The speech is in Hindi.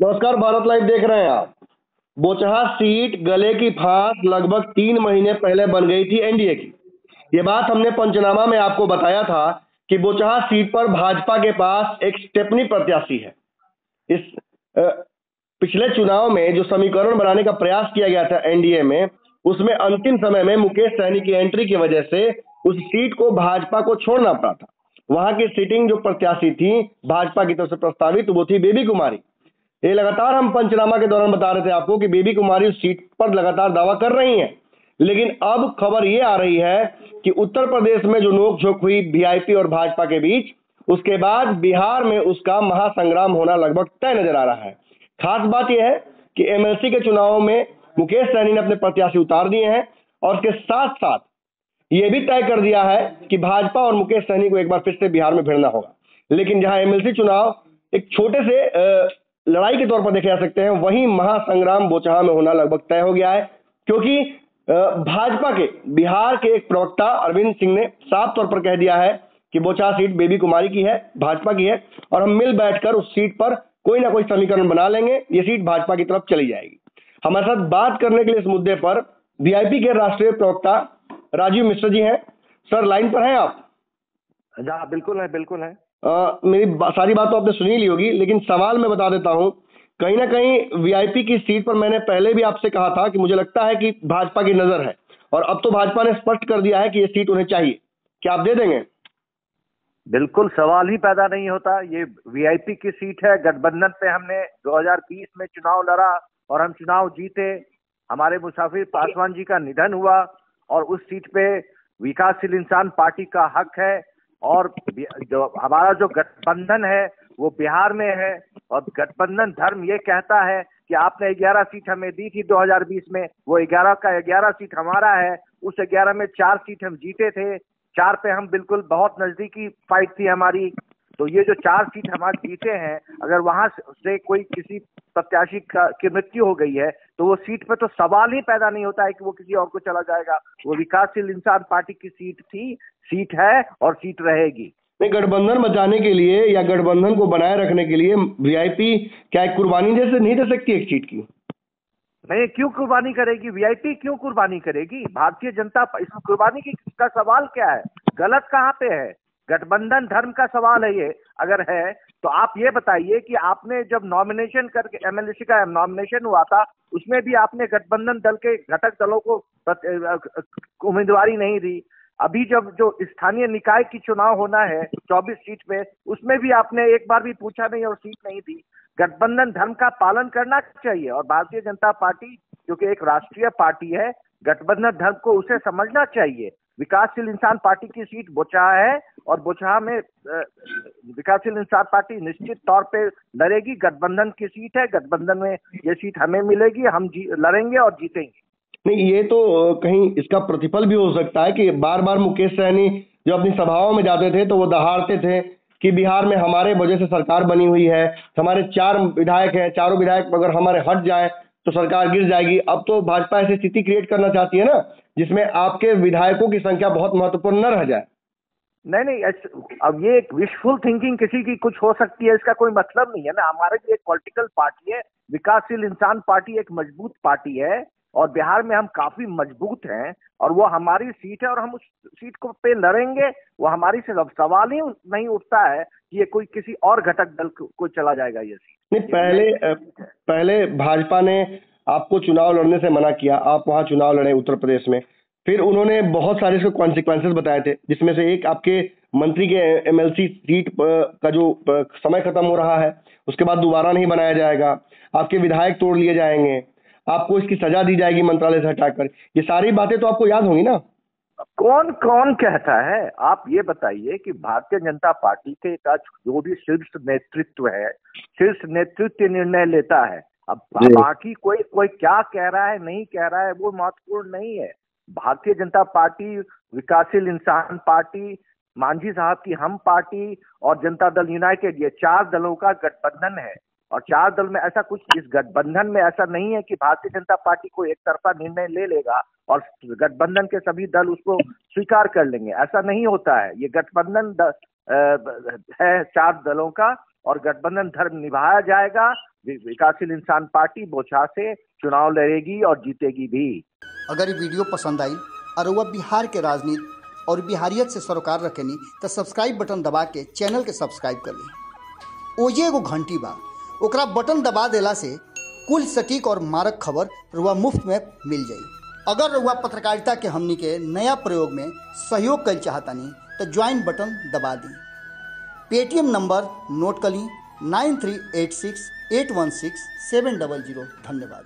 नमस्कार, भारत लाइव देख रहे हैं आप। बोचहा सीट गले की फांस लगभग 3 महीने पहले बन गई थी एनडीए की। ये बात हमने पंचनामा में आपको बताया था कि बोचहा सीट पर भाजपा के पास एक स्टेपनी प्रत्याशी है। इस अ, पिछले चुनाव में जो समीकरण बनाने का प्रयास किया गया था एनडीए में, उसमें अंतिम समय में मुकेश सहनी की एंट्री की वजह से उस सीट को भाजपा को छोड़ना पड़ा था। वहां की सीटिंग जो प्रत्याशी थी भाजपा की तरफ से प्रस्तावित, वो थी बेबी कुमारी। ये लगातार हम पंचनामा के दौरान बता रहे थे आपको कि बेबी कुमारी उस सीट पर लगातार दावा कर रही हैं, लेकिन अब खबर ये आ रही है कि उत्तर प्रदेश में जो नोकझोंक हुई वीआईपी और भाजपा के बीच, उसके बाद बिहार में उसका महासंग्राम होना लगभग तय नजर आ रहा है। खास बात यह है कि एमएलसी के चुनाव में मुकेश सहनी ने अपने प्रत्याशी उतार दिए हैं और उसके साथ साथ ये भी तय कर दिया है कि भाजपा और मुकेश सहनी को एक बार फिर से बिहार में भिड़ना होगा। लेकिन जहां एमएलसी चुनाव एक छोटे से लड़ाई के तौर पर देखे जा सकते हैं, वहीं महासंग्राम बोचहा में होना लगभग तय हो गया है, क्योंकि भाजपा के बिहार के एक प्रवक्ता अरविंद सिंह ने साफ तौर पर कह दिया है कि बोचहा सीट बेबी कुमारी की है, भाजपा की है, और हम मिल बैठकर उस सीट पर कोई ना कोई समीकरण बना लेंगे, ये सीट भाजपा की तरफ चली जाएगी। हमारे साथ बात करने के लिए इस मुद्दे पर वीआईपी के राष्ट्रीय प्रवक्ता राजीव मिश्र जी हैं। सर, लाइन पर हैं आप? हाँ, बिल्कुल है, बिल्कुल है। मेरी सारी बात तो आपने सुनी ली होगी, लेकिन सवाल मैं बता देता हूं। कहीं ना कहीं वीआईपी की सीट पर मैंने पहले भी आपसे कहा था कि मुझे लगता है कि भाजपा की नजर है, और अब तो भाजपा ने स्पष्ट कर दिया है कि ये सीट उन्हें चाहिए। क्या आप दे देंगे? बिल्कुल, सवाल ही पैदा नहीं होता। ये वीआईपी की सीट है। गठबंधन पे हमने 2020 में चुनाव लड़ा और हम चुनाव जीते। हमारे मुसाफिर पासवान जी का निधन हुआ और उस सीट पे विकासशील इंसान पार्टी का हक है। और जो हमारा जो गठबंधन है वो बिहार में है, और गठबंधन धर्म ये कहता है कि आपने 11 सीट हमें दी थी 2020 में, वो 11 का 11 सीट हमारा है। उस 11 में 4 सीट हम जीते थे। 4 पे हम बिल्कुल बहुत नजदीकी फाइट थी हमारी। तो ये जो 4 सीट हमारे जीते हैं, अगर वहां से कोई किसी प्रत्याशी की मृत्यु हो गई है तो वो सीट पे तो सवाल ही पैदा नहीं होता है कि वो किसी और को चला जाएगा। वो विकासशील इंसान पार्टी की सीट थी, सीट है और सीट रहेगी। नहीं, गठबंधन बचाने के लिए या गठबंधन को बनाए रखने के लिए वीआईपी क्या एक कुर्बानी जैसे नहीं दे सकती एक सीट की? नहीं, क्यों कुर्बानी करेगी? वीआईपी क्यों कुर्बानी करेगी? भारतीय जनता इसमें कुर्बानी की का सवाल क्या है? गलत कहाँ पे है? गठबंधन धर्म का सवाल है ये। अगर है तो आप ये बताइए कि आपने जब नॉमिनेशन करके एमएलसी का नॉमिनेशन हुआ था, उसमें भी आपने गठबंधन दल के घटक दलों को उम्मीदवारी नहीं दी। अभी जब जो स्थानीय निकाय की चुनाव होना है 24 सीट पे, उसमें भी आपने एक बार भी पूछा नहीं और सीट नहीं दी। गठबंधन धर्म का पालन करना चाहिए, और भारतीय जनता पार्टी जो कि एक राष्ट्रीय पार्टी है, गठबंधन धर्म को उसे समझना चाहिए। विकासशील इंसान पार्टी की सीट बोचहा है और बोचहा में विकासशील इंसान पार्टी निश्चित तौर पे लड़ेगी। गठबंधन की सीट है, गठबंधन में ये सीट हमें मिलेगी, हम लड़ेंगे और जीतेंगे। नहीं, ये तो कहीं इसका प्रतिफल भी हो सकता है कि बार बार मुकेश सहनी जो अपनी सभाओं में जाते थे तो वो दहाड़ते थे कि बिहार में हमारे वजह से सरकार बनी हुई है, हमारे 4 विधायक हैं, चारों विधायक अगर हमारे हट जाए तो सरकार गिर जाएगी। अब तो भाजपा ऐसी स्थिति क्रिएट करना चाहती है ना, जिसमें आपके विधायकों की संख्या बहुत महत्वपूर्ण न रह जाए। नहीं नहीं, अब ये एक विशफुल थिंकिंग किसी की कुछ हो सकती है, इसका कोई मतलब नहीं है ना। हमारे भी एक पॉलिटिकल पार्टी है, विकासशील इंसान पार्टी एक मजबूत पार्टी है, और बिहार में हम काफी मजबूत हैं, और वो हमारी सीट है और हम उस सीट को पे लड़ेंगे। वो हमारी से सवाल ही नहीं उठता है कि ये कोई किसी और घटक दल को चला जाएगा ये सीट। नहीं, पहले भाजपा ने आपको चुनाव लड़ने से मना किया, आप वहां चुनाव लड़े उत्तर प्रदेश में। फिर उन्होंने बहुत सारे इसके कॉन्सिक्वेंसेस बताए थे, जिसमें से एक आपके मंत्री के एमएलसी सीट का जो समय खत्म हो रहा है, उसके बाद दोबारा नहीं बनाया जाएगा, आपके विधायक तोड़ लिए जाएंगे, आपको इसकी सजा दी जाएगी मंत्रालय से हटाकर। ये सारी बातें तो आपको याद होंगी ना? कौन कौन कहता है? आप ये बताइए कि भारतीय जनता पार्टी के का जो भी शीर्ष नेतृत्व है, शीर्ष नेतृत्व निर्णय लेता है। अब बाकी कोई कोई क्या कह रहा है नहीं कह रहा है वो महत्वपूर्ण नहीं है। भारतीय जनता पार्टी, विकासशील इंसान पार्टी, मांझी साहब की हम पार्टी और जनता दल यूनाइटेड, ये 4 दलों का गठबंधन है। और 4 दल में ऐसा कुछ, इस गठबंधन में ऐसा नहीं है कि भारतीय जनता पार्टी को एक तरफा निर्णय ले लेगा और गठबंधन के सभी दल उसको स्वीकार कर लेंगे। ऐसा नहीं होता है। ये गठबंधन है 4 दलों का, और गठबंधन धर्म निभाया जाएगा। विकासशील इंसान पार्टी बोचहा से चुनाव लड़ेगी और जीतेगी भी। अगर ये वीडियो पसंद आई और वह बिहार के राजनीति और बिहारियत से सरोकार रखेनी तो सब्सक्राइब बटन दबा के चैनल के सब्सक्राइब कर ली। ओजे एगो घंटी बा, ओकरा बटन दबा देला से कुल सटीक और मारक खबर रुआ मुफ्त में मिल जाई। अगर रुआ पत्रकारिता के हमनी के नया प्रयोग में सहयोग कर चाहतानी तो ज्वाइन बटन दबा दी। पेटीएम नंबर नोट कर ली 9386816700। धन्यवाद।